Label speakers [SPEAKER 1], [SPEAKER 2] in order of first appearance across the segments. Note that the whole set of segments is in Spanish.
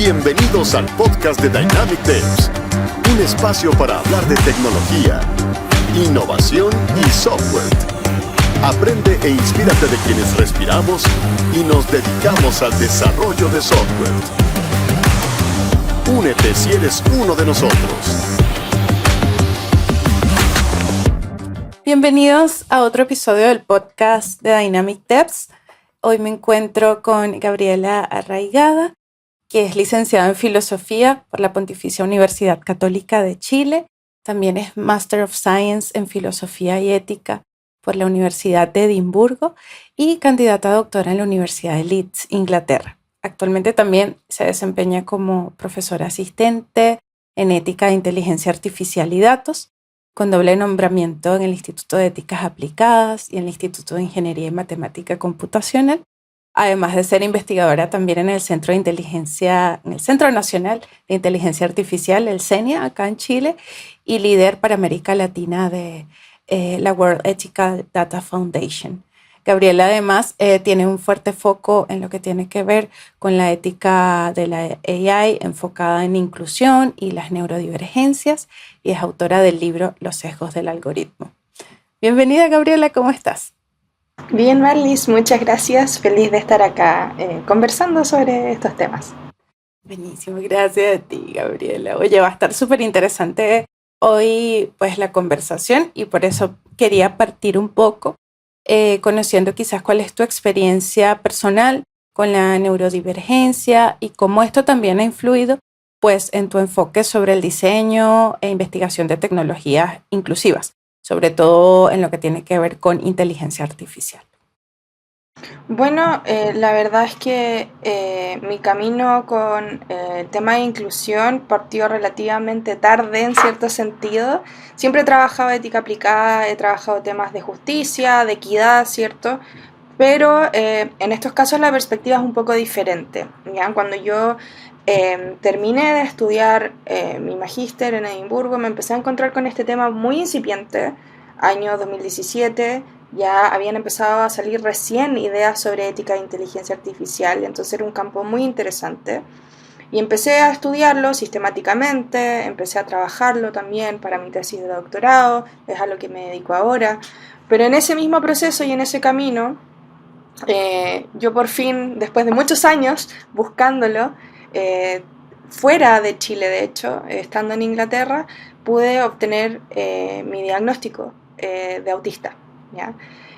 [SPEAKER 1] Bienvenidos al podcast de Dynamic Devs, un espacio para hablar de tecnología, innovación y software. Aprende e inspírate de quienes respiramos y nos dedicamos al desarrollo de software. Únete si eres uno de nosotros.
[SPEAKER 2] Bienvenidos a otro episodio del podcast de Dynamic Devs. Hoy me encuentro con Gabriela Arraigada, que es licenciada en Filosofía por la Pontificia Universidad Católica de Chile. También es Master of Science en Filosofía y Ética por la Universidad de Edimburgo y candidata a doctora en la Universidad de Leeds, Inglaterra. Actualmente también se desempeña como profesora asistente en Ética e Inteligencia Artificial y Datos, con doble nombramiento en el Instituto de Éticas Aplicadas y en el Instituto de Ingeniería y Matemática Computacional, además de ser investigadora también en el Centro Nacional de Inteligencia Artificial, el CENIA, acá en Chile, y líder para América Latina de la World Ethical Data Foundation. Gabriela además tiene un fuerte foco en lo que tiene que ver con la ética de la AI enfocada en inclusión y las neurodivergencias, y es autora del libro Los sesgos del algoritmo. Bienvenida, Gabriela, ¿cómo estás?
[SPEAKER 3] Bien, Marlis, muchas gracias. Feliz de estar acá conversando sobre estos temas.
[SPEAKER 2] Buenísimo, gracias a ti, Gabriela. Oye, va a estar súper interesante hoy pues la conversación, y por eso quería partir un poco conociendo quizás cuál es tu experiencia personal con la neurodivergencia y cómo esto también ha influido pues en tu enfoque sobre el diseño e investigación de tecnologías inclusivas, sobre todo en lo que tiene que ver con inteligencia artificial.
[SPEAKER 3] Bueno, la verdad es que mi camino con el tema de inclusión partió relativamente tarde en cierto sentido. Siempre he trabajado ética aplicada, he trabajado temas de justicia, de equidad, ¿cierto? Pero en estos casos la perspectiva es un poco diferente, ¿ya? Cuando yo terminé de estudiar mi magíster en Edimburgo, me empecé a encontrar con este tema muy incipiente, año 2017. Ya habían empezado a salir recién ideas sobre ética e inteligencia artificial, entonces era un campo muy interesante. Y empecé a estudiarlo sistemáticamente, empecé a trabajarlo también para mi tesis de doctorado, es a lo que me dedico ahora. Pero en ese mismo proceso y en ese camino, yo por fin, después de muchos años buscándolo, fuera de Chile de hecho, estando en Inglaterra, pude obtener mi diagnóstico de autista. ¿Ya?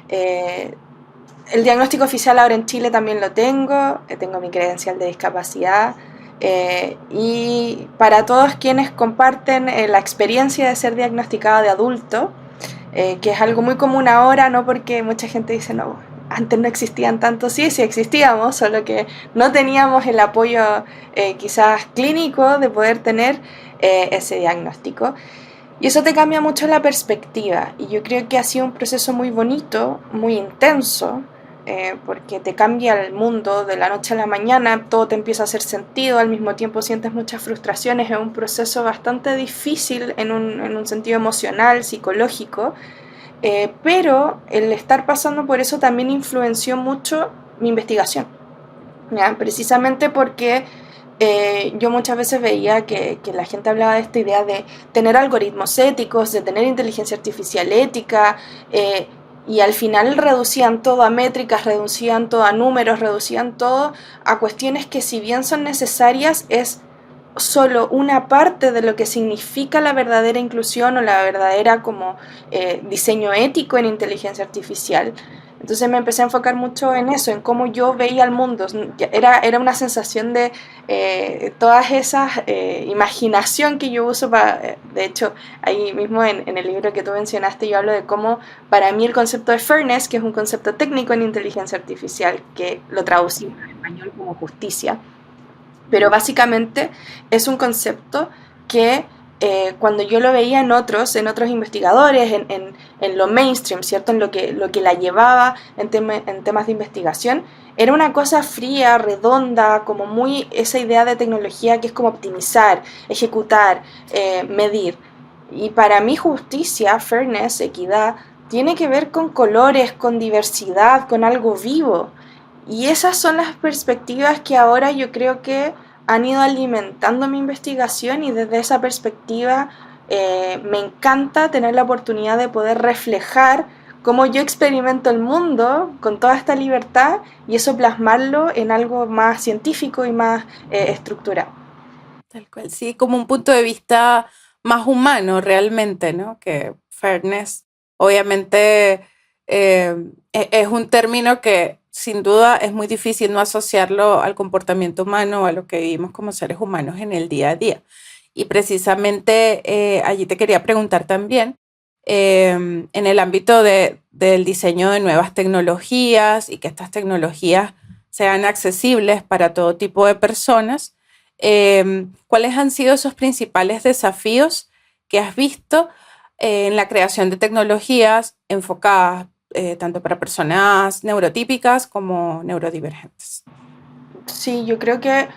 [SPEAKER 3] El diagnóstico oficial ahora en Chile también lo tengo mi credencial de discapacidad, y para todos quienes comparten la experiencia de ser diagnosticado de adulto, que es algo muy común ahora, no porque mucha gente dice no, antes no existían tanto, sí existíamos, solo que no teníamos el apoyo quizás clínico de poder tener ese diagnóstico. Y eso te cambia mucho la perspectiva, y yo creo que ha sido un proceso muy bonito, muy intenso, porque te cambia el mundo de la noche a la mañana, todo te empieza a hacer sentido, al mismo tiempo sientes muchas frustraciones, es un proceso bastante difícil en un sentido emocional, psicológico, pero el estar pasando por eso también influenció mucho mi investigación, ¿ya? Precisamente porque yo muchas veces veía que la gente hablaba de esta idea de tener algoritmos éticos, de tener inteligencia artificial ética, y al final reducían todo a métricas, reducían todo a números, reducían todo a cuestiones que, si bien son necesarias, es solo una parte de lo que significa la verdadera inclusión o la verdadera como diseño ético en inteligencia artificial. Entonces me empecé a enfocar mucho en eso, en cómo yo veía el mundo. Era una sensación de todas esas imaginación que yo uso para, de hecho, ahí mismo en el libro que tú mencionaste, yo hablo de cómo para mí el concepto de fairness, que es un concepto técnico en inteligencia artificial, que lo traducí en español como justicia, pero básicamente es un concepto que cuando yo lo veía en otros investigadores, en lo mainstream, ¿cierto? En lo que la llevaba en temas de investigación, era una cosa fría, redonda, como muy esa idea de tecnología que es como optimizar, ejecutar, medir. Y para mí justicia, fairness, equidad, tiene que ver con colores, con diversidad, con algo vivo. Y esas son las perspectivas que ahora yo creo que han ido alimentando mi investigación y desde esa perspectiva me encanta tener la oportunidad de poder reflejar cómo yo experimento el mundo con toda esta libertad y eso plasmarlo en algo más científico y más estructurado.
[SPEAKER 2] Tal cual, sí, como un punto de vista más humano realmente, ¿no? Que fairness, obviamente, es un término que sin duda es muy difícil no asociarlo al comportamiento humano o a lo que vivimos como seres humanos en el día a día. Y precisamente allí te quería preguntar también, en el ámbito del diseño de nuevas tecnologías y que estas tecnologías sean accesibles para todo tipo de personas, ¿cuáles han sido esos principales desafíos que has visto en la creación de tecnologías enfocadas tanto para personas neurotípicas como neurodivergentes?
[SPEAKER 3] Sí, yo creo que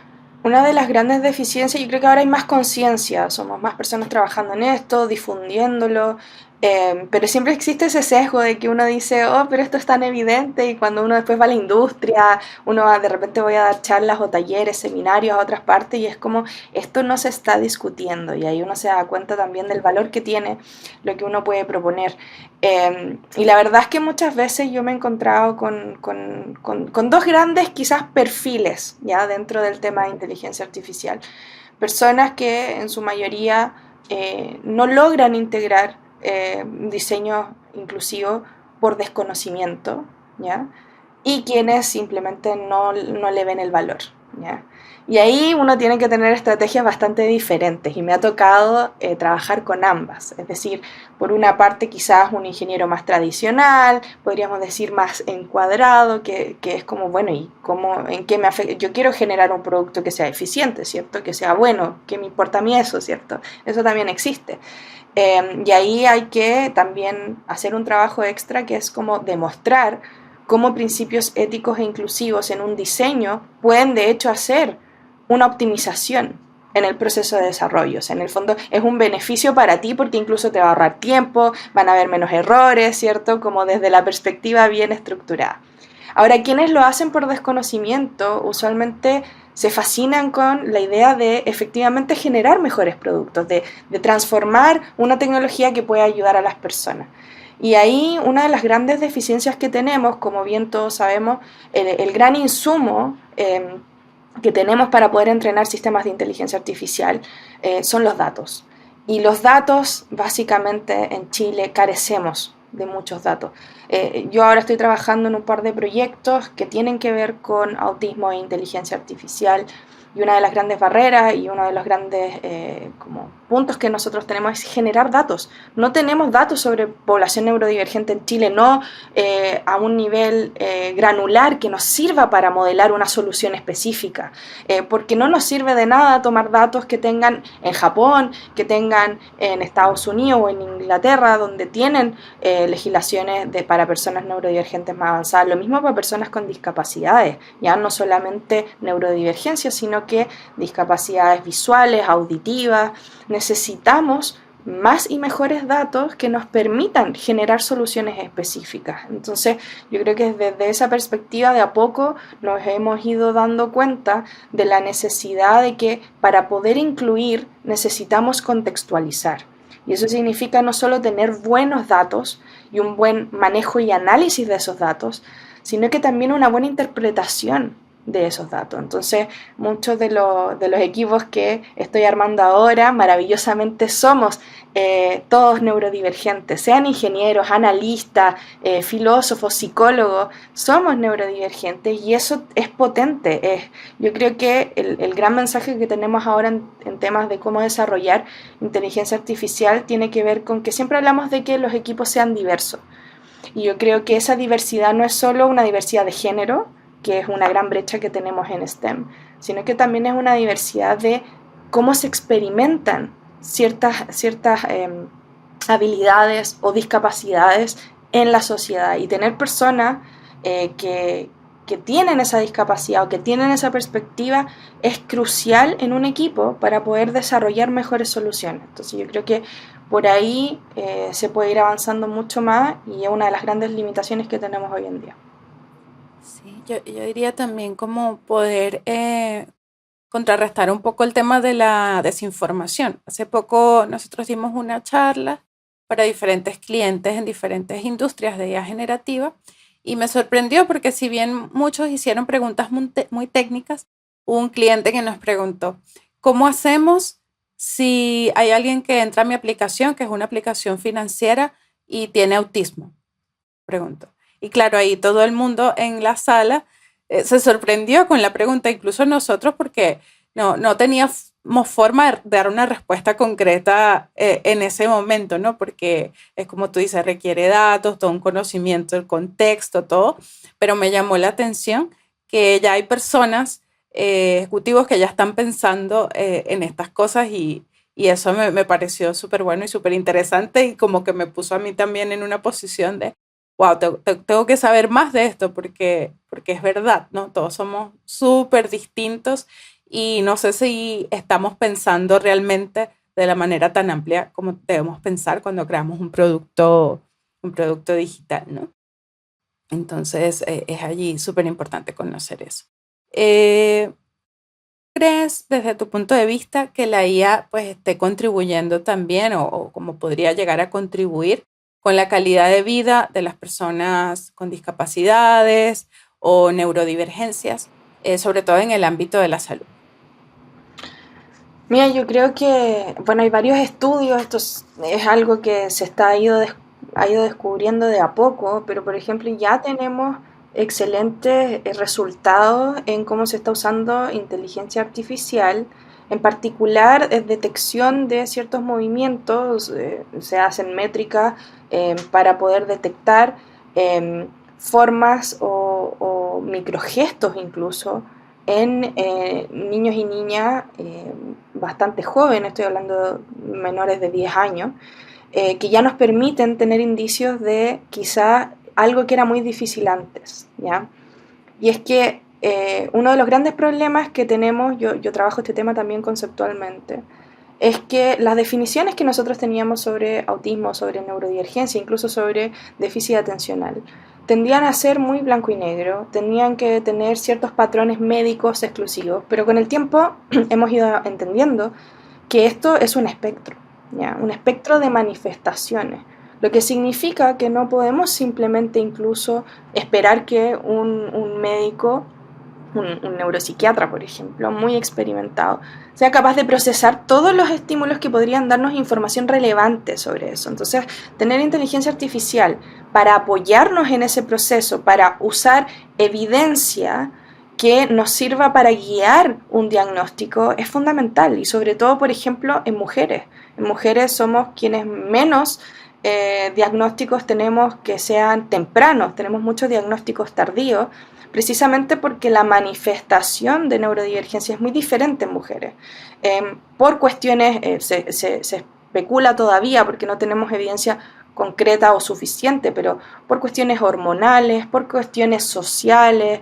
[SPEAKER 3] una de las grandes deficiencias, yo creo que ahora hay más conciencia, somos más personas trabajando en esto, difundiéndolo, pero siempre existe ese sesgo de que uno dice, oh, pero esto es tan evidente, y cuando uno después va a la industria, de repente voy a dar charlas o talleres, seminarios a otras partes, y es como, esto no se está discutiendo, y ahí uno se da cuenta también del valor que tiene lo que uno puede proponer. Y la verdad es que muchas veces yo me he encontrado con dos grandes quizás perfiles ya dentro del tema de inteligencia artificial. Personas que en su mayoría no logran integrar diseño inclusivo por desconocimiento, ¿ya? Y quienes simplemente no le ven el valor, ¿ya? Y ahí uno tiene que tener estrategias bastante diferentes y me ha tocado trabajar con ambas, es decir, por una parte quizás un ingeniero más tradicional, podríamos decir más encuadrado, que es como, bueno, ¿y cómo, en qué me afecta? Yo quiero generar un producto que sea eficiente, ¿cierto? Que sea bueno, ¿qué me importa a mí eso, ¿cierto? Eso también existe. Y ahí hay que también hacer un trabajo extra que es como demostrar cómo principios éticos e inclusivos en un diseño pueden de hecho hacer una optimización en el proceso de desarrollo. O sea, en el fondo es un beneficio para ti porque incluso te va a ahorrar tiempo, van a haber menos errores, ¿cierto? Como desde la perspectiva bien estructurada. Ahora, quienes lo hacen por desconocimiento usualmente se fascinan con la idea de efectivamente generar mejores productos, de transformar una tecnología que pueda ayudar a las personas. Y ahí una de las grandes deficiencias que tenemos, como bien todos sabemos, el gran insumo que tenemos para poder entrenar sistemas de inteligencia artificial son los datos. Y los datos, básicamente en Chile, carecemos de muchos datos. Yo ahora estoy trabajando en un par de proyectos que tienen que ver con autismo e inteligencia artificial y una de las grandes barreras y uno de los grandes como puntos que nosotros tenemos es generar datos. No tenemos datos sobre población neurodivergente en Chile, no a un nivel granular que nos sirva para modelar una solución específica, porque no nos sirve de nada tomar datos que tengan en Japón, que tengan en Estados Unidos o en Inglaterra, donde tienen legislaciones para personas neurodivergentes más avanzadas. Lo mismo para personas con discapacidades, ya no solamente neurodivergencia, sino que discapacidades visuales, auditivas. Necesitamos más y mejores datos que nos permitan generar soluciones específicas. Entonces, yo creo que desde esa perspectiva de a poco nos hemos ido dando cuenta de la necesidad de que para poder incluir necesitamos contextualizar. Y eso significa no solo tener buenos datos y un buen manejo y análisis de esos datos, sino que también una buena interpretación de esos datos. Entonces, muchos de los equipos que estoy armando ahora, maravillosamente somos todos neurodivergentes, sean ingenieros, analistas, filósofos, psicólogos, somos neurodivergentes y eso es potente. Yo creo que el gran mensaje que tenemos ahora en temas de cómo desarrollar inteligencia artificial tiene que ver con que siempre hablamos de que los equipos sean diversos. Y yo creo que esa diversidad no es solo una diversidad de género, que es una gran brecha que tenemos en STEM, sino que también es una diversidad de cómo se experimentan ciertas habilidades o discapacidades en la sociedad y tener personas que tienen esa discapacidad o que tienen esa perspectiva es crucial en un equipo para poder desarrollar mejores soluciones. Entonces yo creo que por ahí se puede ir avanzando mucho más y es una de las grandes limitaciones que tenemos hoy en día.
[SPEAKER 2] Sí, yo diría también como poder contrarrestar un poco el tema de la desinformación. Hace poco nosotros dimos una charla para diferentes clientes en diferentes industrias de IA generativa y me sorprendió porque si bien muchos hicieron preguntas muy técnicas, hubo un cliente que nos preguntó, ¿cómo hacemos si hay alguien que entra a mi aplicación, que es una aplicación financiera y tiene autismo? Preguntó. Y claro, ahí todo el mundo en la sala se sorprendió con la pregunta, incluso nosotros, porque no teníamos forma de dar una respuesta concreta en ese momento, ¿no? Porque es como tú dices, requiere datos, todo un conocimiento, el contexto, todo, pero me llamó la atención que ya hay personas, ejecutivos que ya están pensando en estas cosas y eso me pareció súper bueno y súper interesante y como que me puso a mí también en una posición de wow, tengo que saber más de esto porque es verdad, ¿no? Todos somos súper distintos y no sé si estamos pensando realmente de la manera tan amplia como debemos pensar cuando creamos un producto digital, ¿no? Entonces es allí súper importante conocer eso. ¿Crees desde tu punto de vista que la IA pues esté contribuyendo también o como podría llegar a contribuir con la calidad de vida de las personas con discapacidades o neurodivergencias, sobre todo en el ámbito de la salud?
[SPEAKER 3] Mira, yo creo que, bueno, hay varios estudios, es algo que ha ido descubriendo de a poco, pero por ejemplo ya tenemos excelentes resultados en cómo se está usando inteligencia artificial, en particular detección de ciertos movimientos, se hacen métricas para poder detectar formas o microgestos incluso en niños y niñas bastante jóvenes, estoy hablando de menores de 10 años, que ya nos permiten tener indicios de quizá algo que era muy difícil antes, ¿ya? Y es que uno de los grandes problemas que tenemos, yo trabajo este tema también conceptualmente, es que las definiciones que nosotros teníamos sobre autismo, sobre neurodivergencia, incluso sobre déficit atencional, tendían a ser muy blanco y negro, tenían que tener ciertos patrones médicos exclusivos, pero con el tiempo hemos ido entendiendo que esto es un espectro, ¿ya? Un espectro de manifestaciones, lo que significa que no podemos simplemente incluso esperar que un médico, un neuropsiquiatra, por ejemplo, muy experimentado, sea capaz de procesar todos los estímulos que podrían darnos información relevante sobre eso. Entonces, tener inteligencia artificial para apoyarnos en ese proceso, para usar evidencia que nos sirva para guiar un diagnóstico es fundamental y sobre todo, por ejemplo, en mujeres. En mujeres somos quienes menos diagnósticos tenemos que sean tempranos, tenemos muchos diagnósticos tardíos, precisamente porque la manifestación de neurodivergencia es muy diferente en mujeres. Por cuestiones, se especula todavía porque no tenemos evidencia concreta o suficiente, pero por cuestiones hormonales, por cuestiones sociales,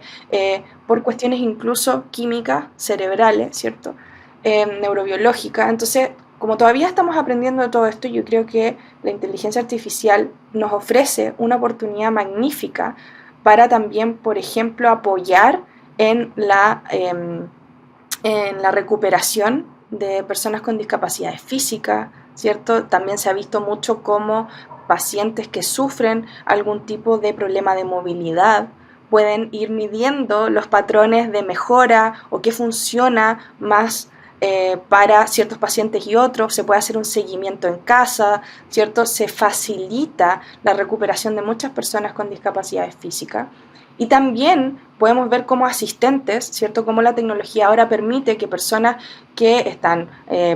[SPEAKER 3] por cuestiones incluso químicas, cerebrales, ¿cierto? Neurobiológicas. Entonces, como todavía estamos aprendiendo de todo esto, yo creo que la inteligencia artificial nos ofrece una oportunidad magnífica para también, por ejemplo, apoyar en la recuperación de personas con discapacidades físicas, ¿cierto? También se ha visto mucho cómo pacientes que sufren algún tipo de problema de movilidad pueden ir midiendo los patrones de mejora o qué funciona más para ciertos pacientes y otros, se puede hacer un seguimiento en casa, ¿cierto? Se facilita la recuperación de muchas personas con discapacidades físicas. Y también podemos ver como asistentes, ¿cierto? Cómo la tecnología ahora permite que personas que están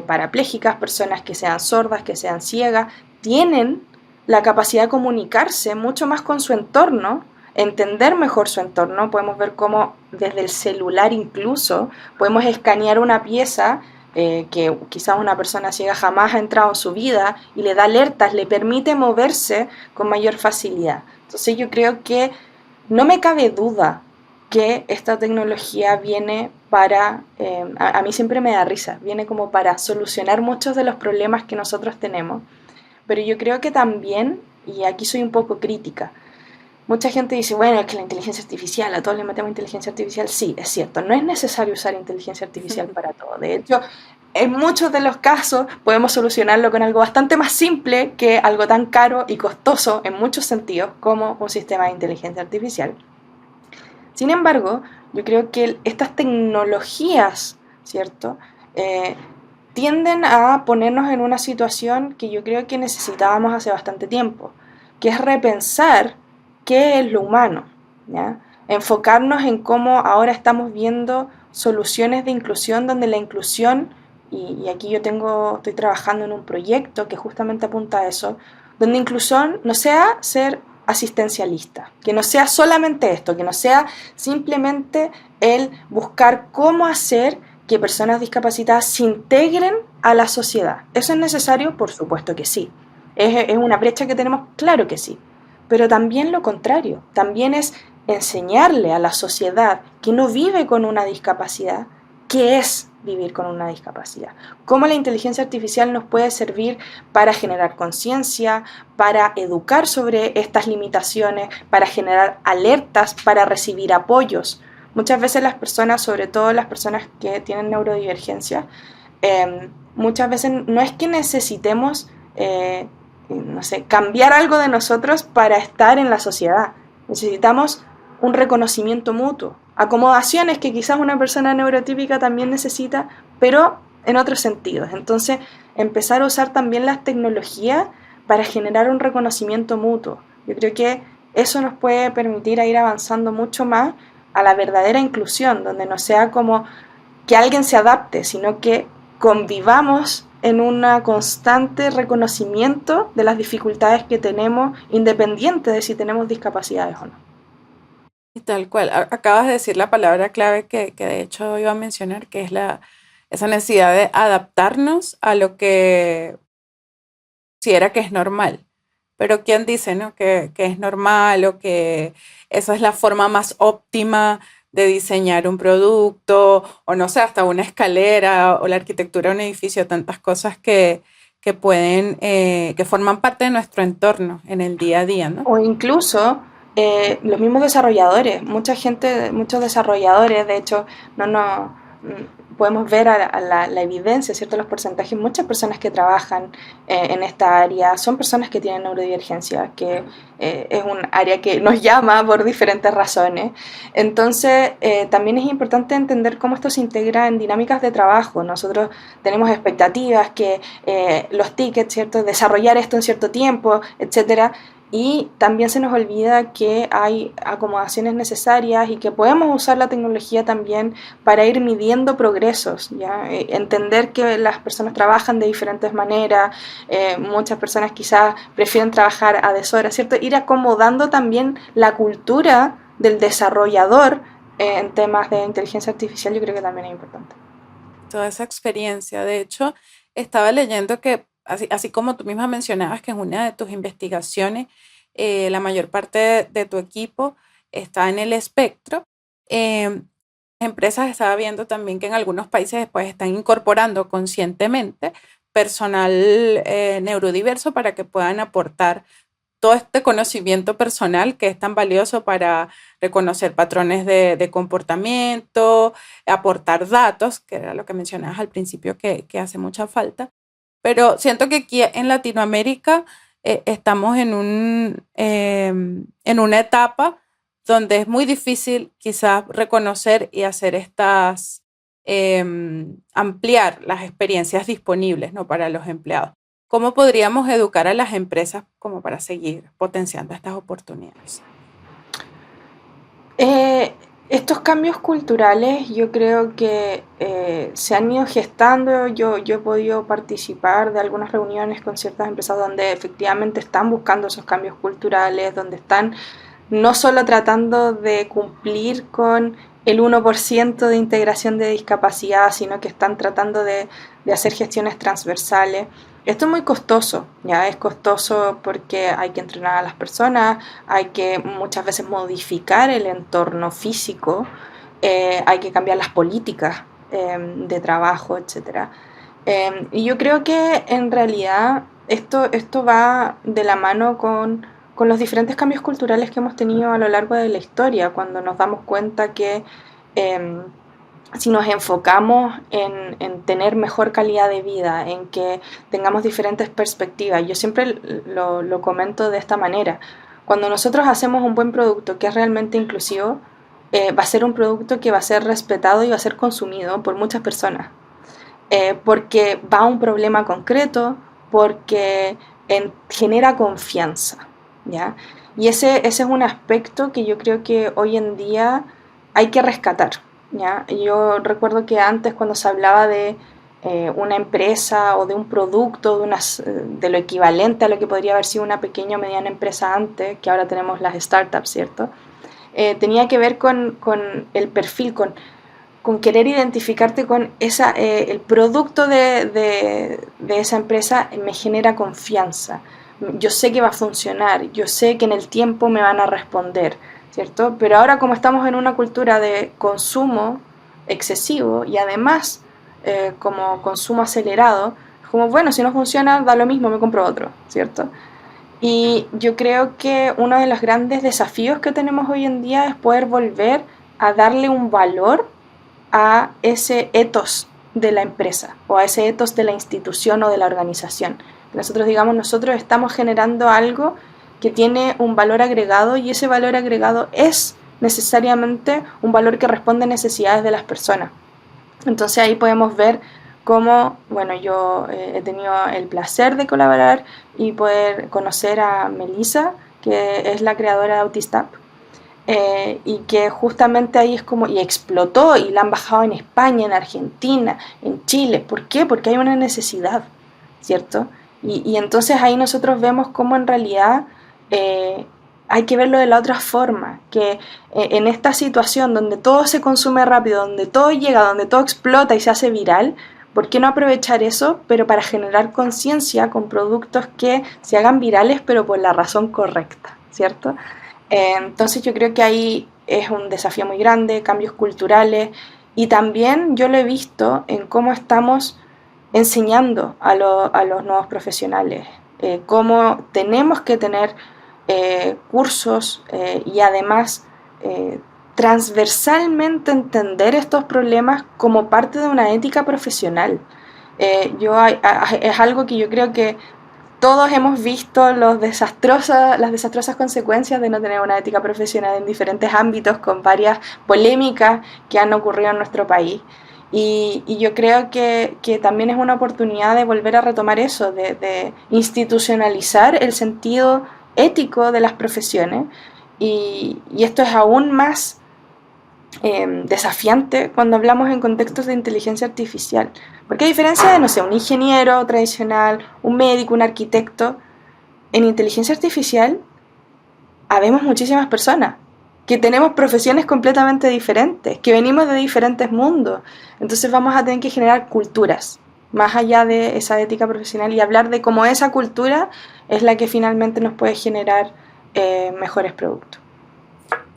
[SPEAKER 3] parapléjicas, personas que sean sordas, que sean ciegas, tienen la capacidad de comunicarse mucho más con su entorno, entender mejor su entorno. Podemos ver cómo desde el celular incluso podemos escanear una pieza que quizás una persona ciega jamás ha entrado en su vida y le da alertas, le permite moverse con mayor facilidad. Entonces yo creo que no me cabe duda que esta tecnología viene para, a mí siempre me da risa, viene como para solucionar muchos de los problemas que nosotros tenemos, pero yo creo que también, y aquí soy un poco crítica, mucha gente dice, bueno, es que la inteligencia artificial, a todos le metemos inteligencia artificial. Sí, es cierto, no es necesario usar inteligencia artificial para todo. De hecho, en muchos de los casos podemos solucionarlo con algo bastante más simple que algo tan caro y costoso en muchos sentidos como un sistema de inteligencia artificial. Sin embargo, yo creo que estas tecnologías, ¿cierto? Tienden a ponernos en una situación que yo creo que necesitábamos hace bastante tiempo, que es repensar qué es lo humano, ¿ya? Enfocarnos en cómo ahora estamos viendo soluciones de inclusión donde la inclusión, y aquí estoy trabajando en un proyecto que justamente apunta a eso, donde inclusión no sea ser asistencialista, que no sea solamente esto, que no sea simplemente el buscar cómo hacer que personas discapacitadas se integren a la sociedad. ¿Eso es necesario? Por supuesto que sí. ¿Es una brecha que tenemos? Claro que sí. Pero también lo contrario, también es enseñarle a la sociedad que no vive con una discapacidad qué es vivir con una discapacidad. Cómo la inteligencia artificial nos puede servir para generar conciencia, para educar sobre estas limitaciones, para generar alertas, para recibir apoyos. Muchas veces las personas, sobre todo las personas que tienen neurodivergencia, muchas veces no es que necesitemos, no sé, cambiar algo de nosotros para estar en la sociedad. Necesitamos un reconocimiento mutuo, acomodaciones que quizás una persona neurotípica también necesita, pero en otros sentidos. Entonces, empezar a usar también las tecnologías para generar un reconocimiento mutuo. Yo creo que eso nos puede permitir ir avanzando mucho más a la verdadera inclusión, donde no sea como que alguien se adapte, sino que convivamos en un constante reconocimiento de las dificultades que tenemos, independiente de si tenemos discapacidades o no.
[SPEAKER 2] Y tal cual, acabas de decir la palabra clave que de hecho iba a mencionar, que es esa necesidad de adaptarnos a lo que considera que es normal. Pero ¿quién dice, no? que es normal o que esa es la forma más óptima de diseñar un producto o no sé, hasta una escalera o la arquitectura de un edificio, tantas cosas que pueden, que forman parte de nuestro entorno en el día a día, ¿no?
[SPEAKER 3] O incluso los mismos desarrolladores, muchos desarrolladores, de hecho, podemos ver la evidencia, ¿cierto? Los porcentajes, muchas personas que trabajan en esta área son personas que tienen neurodivergencia, que es un área que nos llama por diferentes razones. Entonces, también es importante entender cómo esto se integra en dinámicas de trabajo. Nosotros tenemos expectativas que los tickets, ¿cierto? Desarrollar esto en cierto tiempo, etcétera. Y también se nos olvida que hay acomodaciones necesarias y que podemos usar la tecnología también para ir midiendo progresos, ¿ya? Entender que las personas trabajan de diferentes maneras, muchas personas quizás prefieren trabajar a deshora, ¿cierto? Ir acomodando también la cultura del desarrollador en temas de inteligencia artificial, yo creo que también es importante.
[SPEAKER 2] Toda esa experiencia, de hecho, estaba leyendo que así como tú misma mencionabas que en una de tus investigaciones la mayor parte de tu equipo está en el espectro, las empresas estaba viendo también que en algunos países después están incorporando conscientemente personal neurodiverso para que puedan aportar todo este conocimiento personal que es tan valioso para reconocer patrones de comportamiento, aportar datos, que era lo que mencionabas al principio que hace mucha falta. Pero siento que aquí en Latinoamérica estamos en una etapa donde es muy difícil quizás reconocer y hacer ampliar las experiencias disponibles, ¿no? Para los empleados. ¿Cómo podríamos educar a las empresas como para seguir potenciando estas oportunidades?
[SPEAKER 3] Estos cambios culturales yo creo que se han ido gestando. Yo he podido participar de algunas reuniones con ciertas empresas donde efectivamente están buscando esos cambios culturales, donde están no solo tratando de cumplir con el 1% de integración de discapacidad, sino que están tratando de hacer gestiones transversales. Esto es muy costoso, ya es costoso porque hay que entrenar a las personas, hay que muchas veces modificar el entorno físico, hay que cambiar las políticas de trabajo, etc. Y yo creo que en realidad esto va de la mano con con los diferentes cambios culturales que hemos tenido a lo largo de la historia, cuando nos damos cuenta que si nos enfocamos en tener mejor calidad de vida, en que tengamos diferentes perspectivas, yo siempre lo comento de esta manera, cuando nosotros hacemos un buen producto que es realmente inclusivo, va a ser un producto que va a ser respetado y va a ser consumido por muchas personas, porque va a un problema concreto, porque genera confianza, ¿ya? Y ese es un aspecto que yo creo que hoy en día hay que rescatar, ¿ya? Yo recuerdo que antes, cuando se hablaba de una empresa o de un producto, de lo equivalente a lo que podría haber sido una pequeña o mediana empresa antes, que ahora tenemos las startups, ¿cierto? Tenía que ver con el perfil, con querer identificarte con el producto de esa empresa. Me genera confianza. Yo sé que va a funcionar, yo sé que en el tiempo me van a responder, ¿cierto? Pero ahora, como estamos en una cultura de consumo excesivo y además como consumo acelerado, como bueno, si no funciona, da lo mismo, me compro otro, ¿cierto? Y yo creo que uno de los grandes desafíos que tenemos hoy en día es poder volver a darle un valor a ese ethos de la empresa o a ese ethos de la institución o de la organización. Nosotros digamos, nosotros estamos generando algo que tiene un valor agregado y ese valor agregado es necesariamente un valor que responde a necesidades de las personas. Entonces ahí podemos ver cómo, bueno, yo he tenido el placer de colaborar y poder conocer a Melissa, que es la creadora de Autistap, y que justamente ahí es como, y explotó, y la han bajado en España, en Argentina, en Chile. ¿Por qué? Porque hay una necesidad, ¿cierto? Y entonces ahí nosotros vemos cómo en realidad hay que verlo de la otra forma, que en esta situación donde todo se consume rápido, donde todo llega, donde todo explota y se hace viral, ¿por qué no aprovechar eso, pero para generar conciencia con productos que se hagan virales, pero por la razón correcta, ¿cierto? Entonces yo creo que ahí es un desafío muy grande, cambios culturales, y también yo lo he visto en cómo estamos enseñando a los nuevos profesionales, cómo tenemos que tener cursos y además transversalmente entender estos problemas como parte de una ética profesional. Es algo que yo creo que todos hemos visto las desastrosas consecuencias de no tener una ética profesional en diferentes ámbitos, con varias polémicas que han ocurrido en nuestro país. Y yo creo que también es una oportunidad de volver a retomar eso, de institucionalizar el sentido ético de las profesiones. Y esto es aún más desafiante cuando hablamos en contextos de inteligencia artificial. Porque a diferencia de, no sé, un ingeniero tradicional, un médico, un arquitecto, en inteligencia artificial habemos muchísimas personas que tenemos profesiones completamente diferentes, que venimos de diferentes mundos. Entonces vamos a tener que generar culturas, más allá de esa ética profesional, y hablar de cómo esa cultura es la que finalmente nos puede generar mejores productos.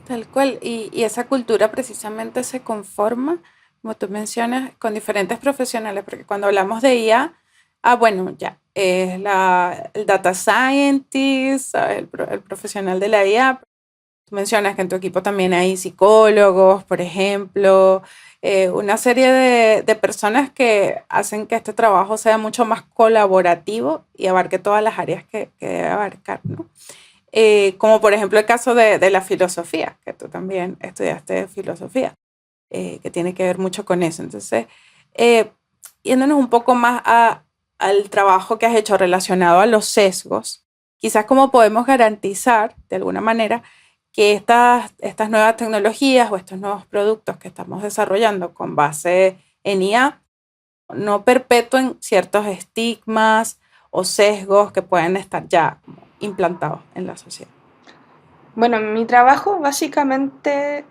[SPEAKER 2] Tal cual, y esa cultura precisamente se conforma, como tú mencionas, con diferentes profesionales, porque cuando hablamos de IA, bueno, ya, es el data scientist, ¿sabes? El profesional de la IA. Tú mencionas que en tu equipo también hay psicólogos, por ejemplo, una serie de personas que hacen que este trabajo sea mucho más colaborativo y abarque todas las áreas que debe abarcar, ¿no? Como por ejemplo el caso de la filosofía, que tú también estudiaste filosofía, que tiene que ver mucho con eso. Entonces, yéndonos un poco más al trabajo que has hecho relacionado a los sesgos, quizás cómo podemos garantizar de alguna manera que estas nuevas tecnologías o estos nuevos productos que estamos desarrollando con base en IA no perpetúen ciertos estigmas o sesgos que pueden estar ya implantados en la sociedad.
[SPEAKER 3] Bueno, mi trabajo básicamente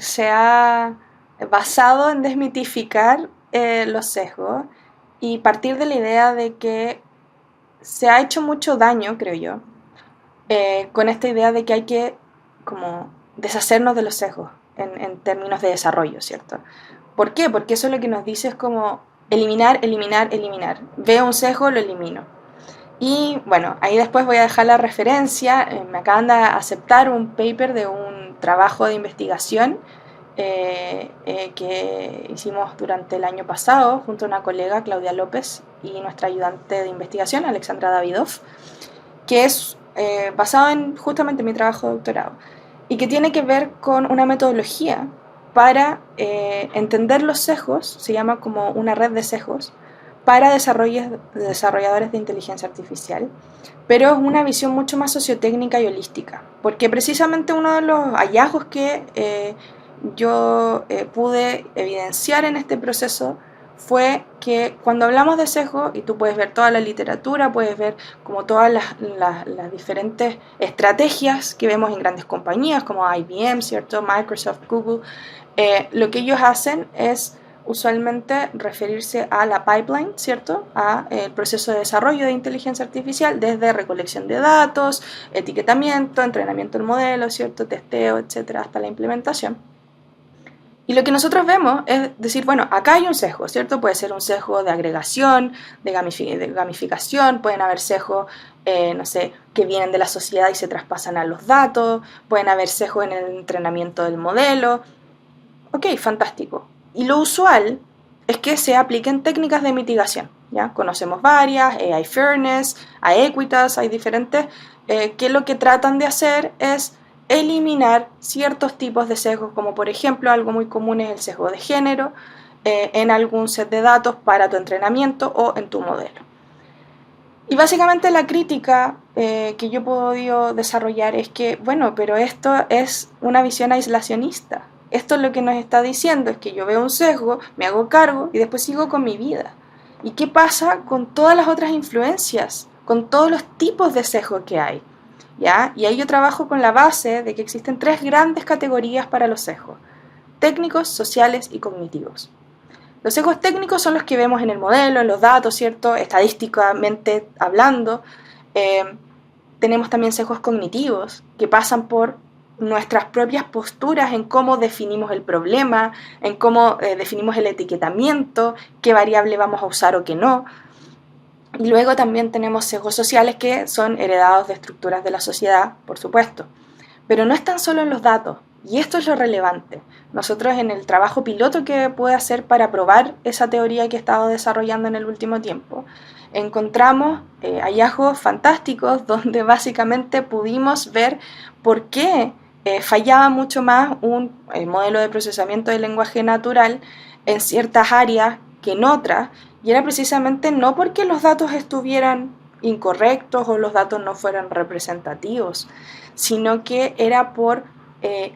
[SPEAKER 3] se ha basado en desmitificar los sesgos y partir de la idea de que se ha hecho mucho daño, creo yo, con esta idea de que hay que como deshacernos de los sesgos en términos de desarrollo, ¿cierto? ¿Por qué? Porque eso lo que nos dice es como eliminar, eliminar, eliminar. Veo un sesgo, lo elimino. Y bueno, ahí después voy a dejar la referencia. Me acaban de aceptar un paper de un trabajo de investigación que hicimos durante el año pasado junto a una colega, Claudia López, y nuestra ayudante de investigación, Alexandra Davidov, que es basado en justamente mi trabajo de doctorado y que tiene que ver con una metodología para entender los sesgos, se llama como una red de sesgos, para desarrolladores de inteligencia artificial, pero es una visión mucho más sociotécnica y holística, porque precisamente uno de los hallazgos que yo pude evidenciar en este proceso fue que cuando hablamos de sesgo, y tú puedes ver toda la literatura, puedes ver como todas las diferentes estrategias que vemos en grandes compañías como IBM, ¿cierto? Microsoft, Google, lo que ellos hacen es usualmente referirse a la pipeline, ¿cierto? A el proceso de desarrollo de inteligencia artificial desde recolección de datos, etiquetamiento, entrenamiento del modelo, ¿cierto? Testeo, etcétera, hasta la implementación. Y lo que nosotros vemos es decir, bueno, acá hay un sesgo, ¿cierto? Puede ser un sesgo de agregación, de gamificación, pueden haber sesgos, no sé, que vienen de la sociedad y se traspasan a los datos, pueden haber sesgos en el entrenamiento del modelo. Ok, fantástico. Y lo usual es que se apliquen técnicas de mitigación, ¿ya? Conocemos varias, AI Fairness, AI Equitas, hay diferentes, que lo que tratan de hacer es eliminar ciertos tipos de sesgos, como por ejemplo, algo muy común es el sesgo de género, en algún set de datos para tu entrenamiento o en tu modelo. Y básicamente la crítica que yo he podido desarrollar es que, bueno, pero esto es una visión aislacionista. Esto lo que nos está diciendo es que yo veo un sesgo, me hago cargo y después sigo con mi vida. ¿Y qué pasa con todas las otras influencias? Con todos los tipos de sesgo que hay, ¿ya? Y ahí yo trabajo con la base de que existen 3 grandes categorías para los sesgos: técnicos, sociales y cognitivos. Los sesgos técnicos son los que vemos en el modelo, en los datos, ¿cierto? Estadísticamente hablando. Tenemos también sesgos cognitivos que pasan por nuestras propias posturas en cómo definimos el problema, en cómo definimos el etiquetamiento, qué variable vamos a usar o qué no. Y luego también tenemos sesgos sociales que son heredados de estructuras de la sociedad, por supuesto. Pero no están solo en los datos, y esto es lo relevante. Nosotros en el trabajo piloto que pude hacer para probar esa teoría que he estado desarrollando en el último tiempo, encontramos hallazgos fantásticos donde básicamente pudimos ver por qué fallaba mucho más un modelo de procesamiento del lenguaje natural en ciertas áreas que en otras, y era precisamente no porque los datos estuvieran incorrectos o los datos no fueran representativos, sino que era por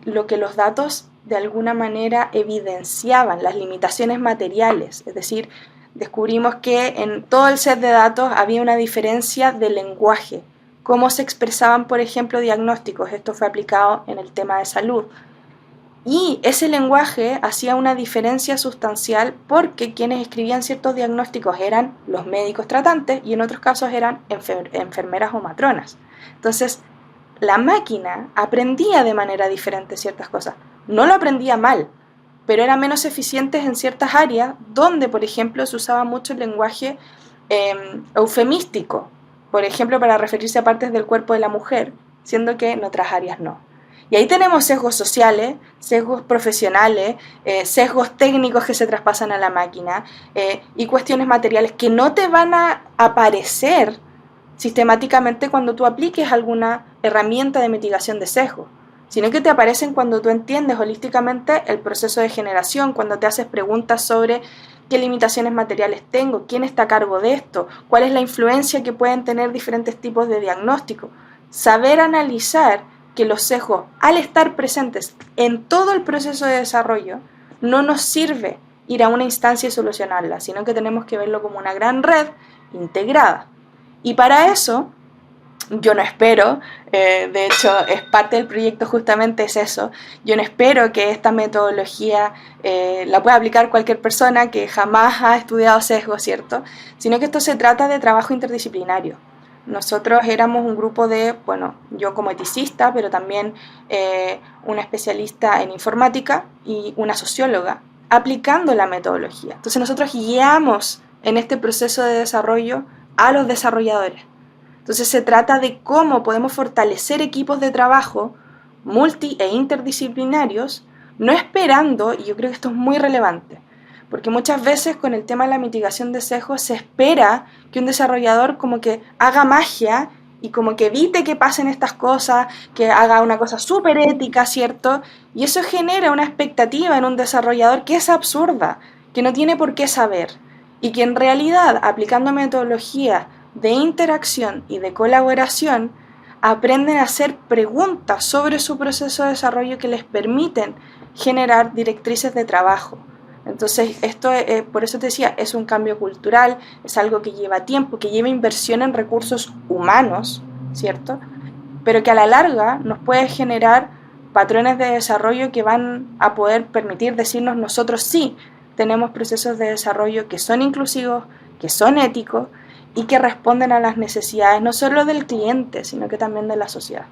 [SPEAKER 3] lo que los datos de alguna manera evidenciaban, las limitaciones materiales. Es decir, descubrimos que en todo el set de datos había una diferencia de lenguaje, cómo se expresaban, por ejemplo, diagnósticos. Esto fue aplicado en el tema de salud. Y ese lenguaje hacía una diferencia sustancial porque quienes escribían ciertos diagnósticos eran los médicos tratantes y en otros casos eran enfermeras o matronas. Entonces, la máquina aprendía de manera diferente ciertas cosas. No lo aprendía mal, pero era menos eficiente en ciertas áreas donde, por ejemplo, se usaba mucho el lenguaje eufemístico, por ejemplo, para referirse a partes del cuerpo de la mujer, siendo que en otras áreas no. Y ahí tenemos sesgos sociales, sesgos profesionales, sesgos técnicos que se traspasan a la máquina y cuestiones materiales que no te van a aparecer sistemáticamente cuando tú apliques alguna herramienta de mitigación de sesgo, sino que te aparecen cuando tú entiendes holísticamente el proceso de generación, cuando te haces preguntas sobre qué limitaciones materiales tengo, quién está a cargo de esto, cuál es la influencia que pueden tener diferentes tipos de diagnóstico. Saber analizar que los sesgos, al estar presentes en todo el proceso de desarrollo, no nos sirve ir a una instancia y solucionarla, sino que tenemos que verlo como una gran red integrada. Y para eso, yo no espero, de hecho es parte del proyecto justamente es eso, yo no espero que esta metodología la pueda aplicar cualquier persona que jamás ha estudiado sesgo, ¿cierto? Sino que esto se trata de trabajo interdisciplinario. Nosotros éramos un grupo de, bueno, yo como eticista, pero también una especialista en informática y una socióloga, aplicando la metodología. Entonces nosotros guiamos en este proceso de desarrollo a los desarrolladores. Entonces se trata de cómo podemos fortalecer equipos de trabajo multi e interdisciplinarios, no esperando, y yo creo que esto es muy relevante, porque muchas veces con el tema de la mitigación de sesgos se espera que un desarrollador como que haga magia y como que evite que pasen estas cosas, que haga una cosa súper ética, ¿cierto? Y eso genera una expectativa en un desarrollador que es absurda, que no tiene por qué saber, y que en realidad, aplicando metodologías de interacción y de colaboración, aprenden a hacer preguntas sobre su proceso de desarrollo que les permiten generar directrices de trabajo. Entonces, esto, por eso te decía, es un cambio cultural, es algo que lleva tiempo, que lleva inversión en recursos humanos, ¿cierto? Pero que a la larga nos puede generar patrones de desarrollo que van a poder permitir decirnos nosotros sí, tenemos procesos de desarrollo que son inclusivos, que son éticos y que responden a las necesidades no solo del cliente, sino que también de la sociedad.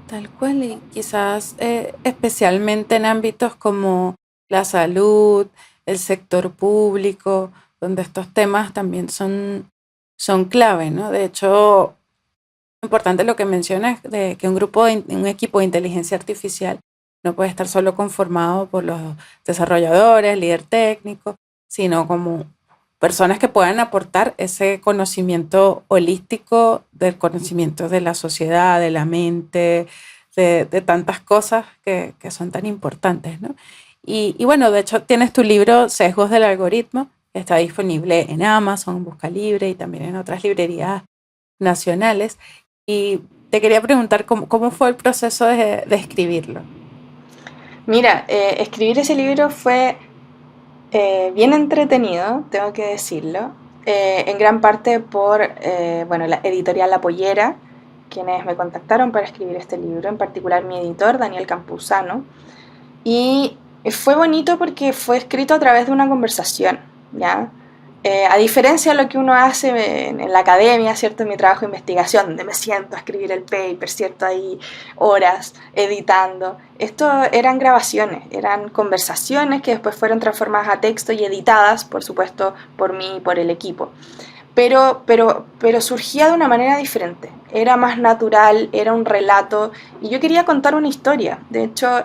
[SPEAKER 2] Tal cual, y quizás especialmente en ámbitos como la salud, el sector público, donde estos temas también son clave, ¿no? De hecho, importante lo que mencionas de que un equipo de inteligencia artificial no puede estar solo conformado por los desarrolladores, líder técnico, sino como personas que puedan aportar ese conocimiento holístico del conocimiento de la sociedad, de la mente, de tantas cosas que son tan importantes, ¿no? Y bueno, de hecho tienes tu libro Sesgos del Algoritmo, que está disponible en Amazon, Busca Libre y también en otras librerías nacionales. Y te quería preguntar cómo fue el proceso de escribirlo.
[SPEAKER 3] Mira, escribir ese libro fue bien entretenido, tengo que decirlo, en gran parte por bueno, la editorial La Pollera, quienes me contactaron para escribir este libro, en particular mi editor, Daniel Campuzano, y fue bonito porque fue escrito a través de una conversación, ¿ya? A diferencia de lo que uno hace en la academia, ¿cierto? En mi trabajo de investigación, donde me siento a escribir el paper, ¿cierto? Ahí horas editando. Esto eran grabaciones, eran conversaciones que después fueron transformadas a texto y editadas, por supuesto, por mí y por el equipo. Pero surgía de una manera diferente, era más natural, era un relato, y yo quería contar una historia. De hecho,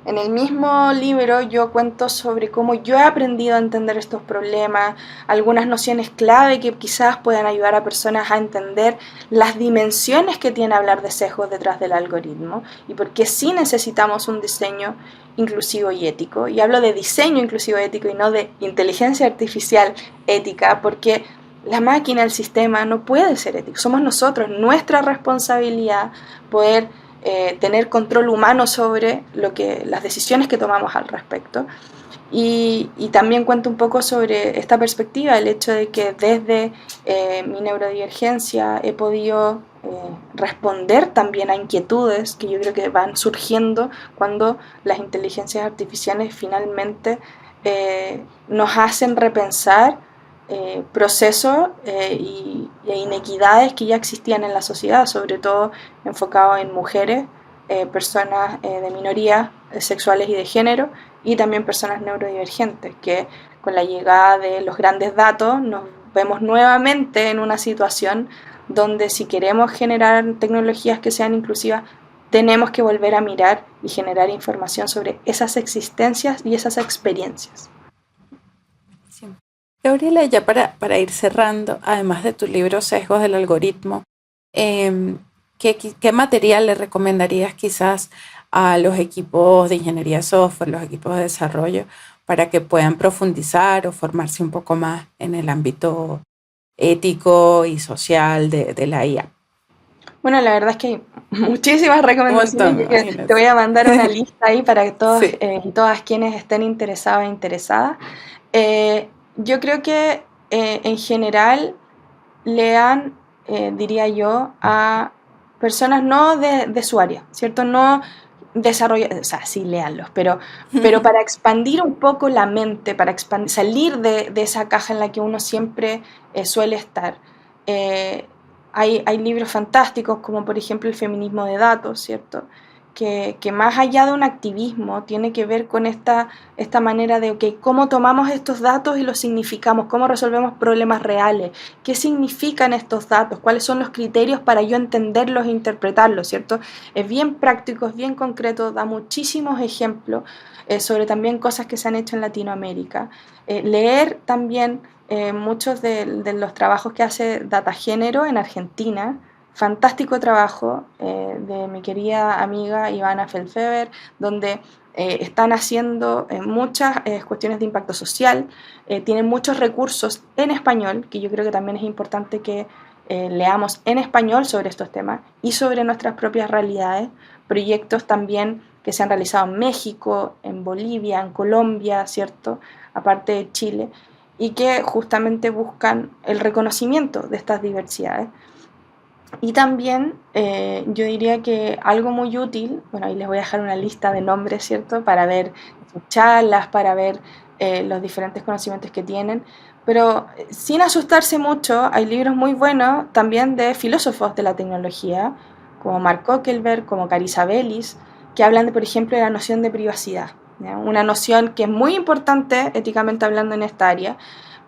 [SPEAKER 3] en el mismo libro yo cuento sobre cómo yo he aprendido a entender estos problemas, algunas nociones clave que quizás puedan ayudar a personas a entender las dimensiones que tiene hablar de sesgos detrás del algoritmo y por qué sí necesitamos un diseño inclusivo y ético. Y hablo de diseño inclusivo y ético y no de inteligencia artificial ética, porque la máquina, el sistema no puede ser ético. Somos nosotros, nuestra responsabilidad poder tener control humano sobre las decisiones que tomamos al respecto. Y también cuento un poco sobre esta perspectiva, el hecho de que desde mi neurodivergencia he podido responder también a inquietudes que yo creo que van surgiendo cuando las inteligencias artificiales finalmente nos hacen repensar procesos e inequidades que ya existían en la sociedad, sobre todo enfocado en mujeres, personas de minorías sexuales y de género, y también personas neurodivergentes, que con la llegada de los grandes datos nos vemos nuevamente en una situación donde si queremos generar tecnologías que sean inclusivas, tenemos que volver a mirar y generar información sobre esas existencias y esas experiencias.
[SPEAKER 2] Sí. Gabriela, ya para ir cerrando, además de tu libro Sesgos del Algoritmo, ¿qué material le recomendarías quizás a los equipos de ingeniería de software, los equipos de desarrollo, para que puedan profundizar o formarse un poco más en el ámbito ético y social de la IA?
[SPEAKER 3] Bueno, la verdad es que hay muchísimas recomendaciones.
[SPEAKER 2] Montón,
[SPEAKER 3] Te voy a mandar una lista ahí para que todos
[SPEAKER 2] sí.
[SPEAKER 3] y todas quienes estén interesados e interesadas. Yo creo que en general lean, diría yo, a personas no de su área, ¿cierto? No desarrollar, o sea, sí, léanlos, pero para expandir un poco la mente, para salir de esa caja en la que uno siempre suele estar. Hay libros fantásticos, como por ejemplo El feminismo de datos, ¿cierto? que más allá de un activismo tiene que ver con esta manera de, okay, cómo tomamos estos datos y los significamos, cómo resolvemos problemas reales, qué significan estos datos, cuáles son los criterios para yo entenderlos e interpretarlos, ¿cierto? Es bien práctico, es bien concreto, da muchísimos ejemplos sobre también cosas que se han hecho en Latinoamérica. Leer también muchos de los trabajos que hace Datagénero en Argentina. Fantástico trabajo de mi querida amiga Ivana Feldfeber, donde están haciendo muchas cuestiones de impacto social, tienen muchos recursos en español, que yo creo que también es importante que leamos en español sobre estos temas y sobre nuestras propias realidades, proyectos también que se han realizado en México, en Bolivia, en Colombia, ¿cierto? Aparte de Chile, y que justamente buscan el reconocimiento de estas diversidades. Y también yo diría que algo muy útil, bueno, ahí les voy a dejar una lista de nombres, ¿cierto? Para ver sus charlas, para ver los diferentes conocimientos que tienen, pero sin asustarse mucho, hay libros muy buenos también de filósofos de la tecnología, como Mark Zuckerberg, como Carissa Bellis, que hablan, por ejemplo, de la noción de privacidad, ¿ya? Una noción que es muy importante éticamente hablando en esta área,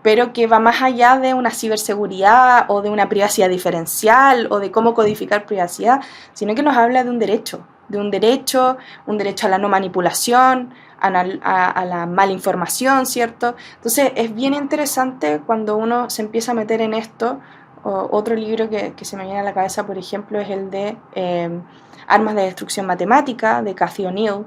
[SPEAKER 3] pero que va más allá de una ciberseguridad o de una privacidad diferencial o de cómo codificar privacidad, sino que nos habla de un derecho a la no manipulación, a la mala información, ¿cierto? Entonces es bien interesante cuando uno se empieza a meter en esto. Otro libro que se me viene a la cabeza, por ejemplo, es el de Armas de Destrucción Matemática, de Cathy O'Neil,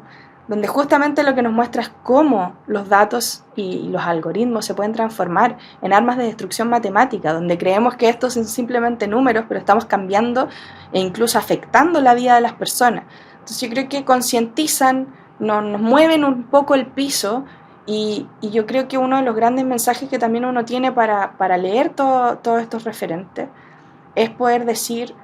[SPEAKER 3] donde justamente lo que nos muestra es cómo los datos y los algoritmos se pueden transformar en armas de destrucción matemática, donde creemos que estos son simplemente números, pero estamos cambiando e incluso afectando la vida de las personas. Entonces yo creo que concientizan, nos mueven un poco el piso, y yo creo que uno de los grandes mensajes que también uno tiene para leer todos estos referentes es poder decir,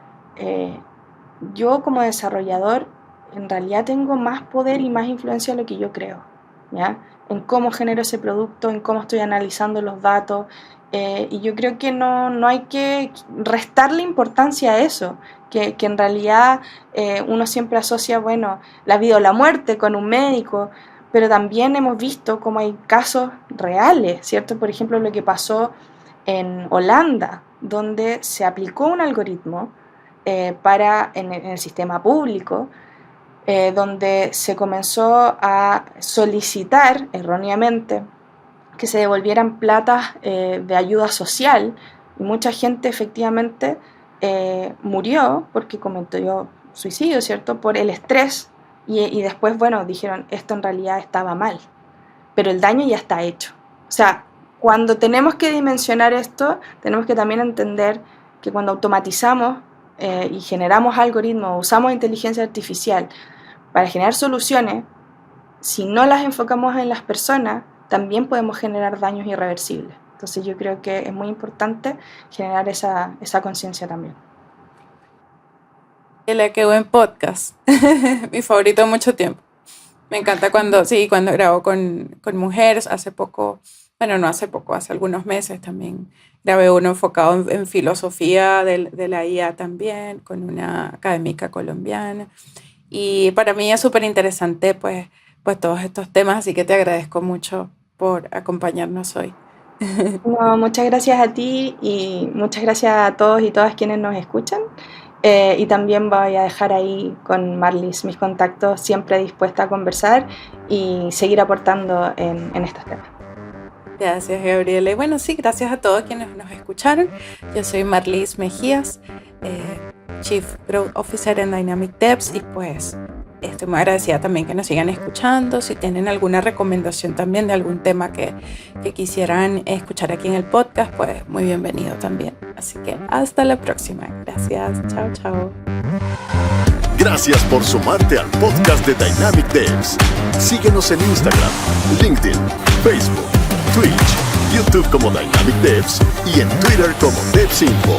[SPEAKER 3] yo como desarrollador en realidad tengo más poder y más influencia de lo que yo creo, ¿ya? En cómo genero ese producto, en cómo estoy analizando los datos, y yo creo que no hay que restarle importancia a eso, que en realidad uno siempre asocia, bueno, la vida o la muerte con un médico, pero también hemos visto cómo hay casos reales, ¿cierto? Por ejemplo, lo que pasó en Holanda, donde se aplicó un algoritmo en el sistema público, donde se comenzó a solicitar erróneamente que se devolvieran platas de ayuda social, y mucha gente efectivamente murió porque cometió suicidio, ¿cierto? Por el estrés, y después, bueno, dijeron, esto en realidad estaba mal, pero el daño ya está hecho. O sea, cuando tenemos que dimensionar esto, tenemos que también entender que cuando automatizamos y generamos algoritmos, usamos inteligencia artificial para generar soluciones, si no las enfocamos en las personas, también podemos generar daños irreversibles. Entonces yo creo que es muy importante generar esa conciencia también.
[SPEAKER 2] Qué buen podcast. Mi favorito de mucho tiempo. Me encanta cuando grabo con mujeres. Hace poco, bueno, no hace poco, hace algunos meses también grabé uno enfocado en filosofía de la IA también, con una académica colombiana. Y para mí es súper interesante pues todos estos temas, así que te agradezco mucho por acompañarnos hoy.
[SPEAKER 3] No, muchas gracias a ti y muchas gracias a todos y todas quienes nos escuchan. Y también voy a dejar ahí con Marlis mis contactos, siempre dispuesta a conversar y seguir aportando en estos temas.
[SPEAKER 2] Gracias, Gabriela. Y bueno, sí, gracias a todos quienes nos escucharon. Yo soy Marlis Mejías, Chief Growth Officer en Dynamic Devs, y pues estoy muy agradecida también que nos sigan escuchando. Si tienen alguna recomendación también de algún tema que quisieran escuchar aquí en el podcast, pues muy bienvenido también. Así que hasta la próxima. Gracias. Chao, chao.
[SPEAKER 1] Gracias por sumarte al podcast de Dynamic Devs. Síguenos en Instagram, LinkedIn, Facebook, Twitch, YouTube como Dynamic Devs y en Twitter como DevsInfo.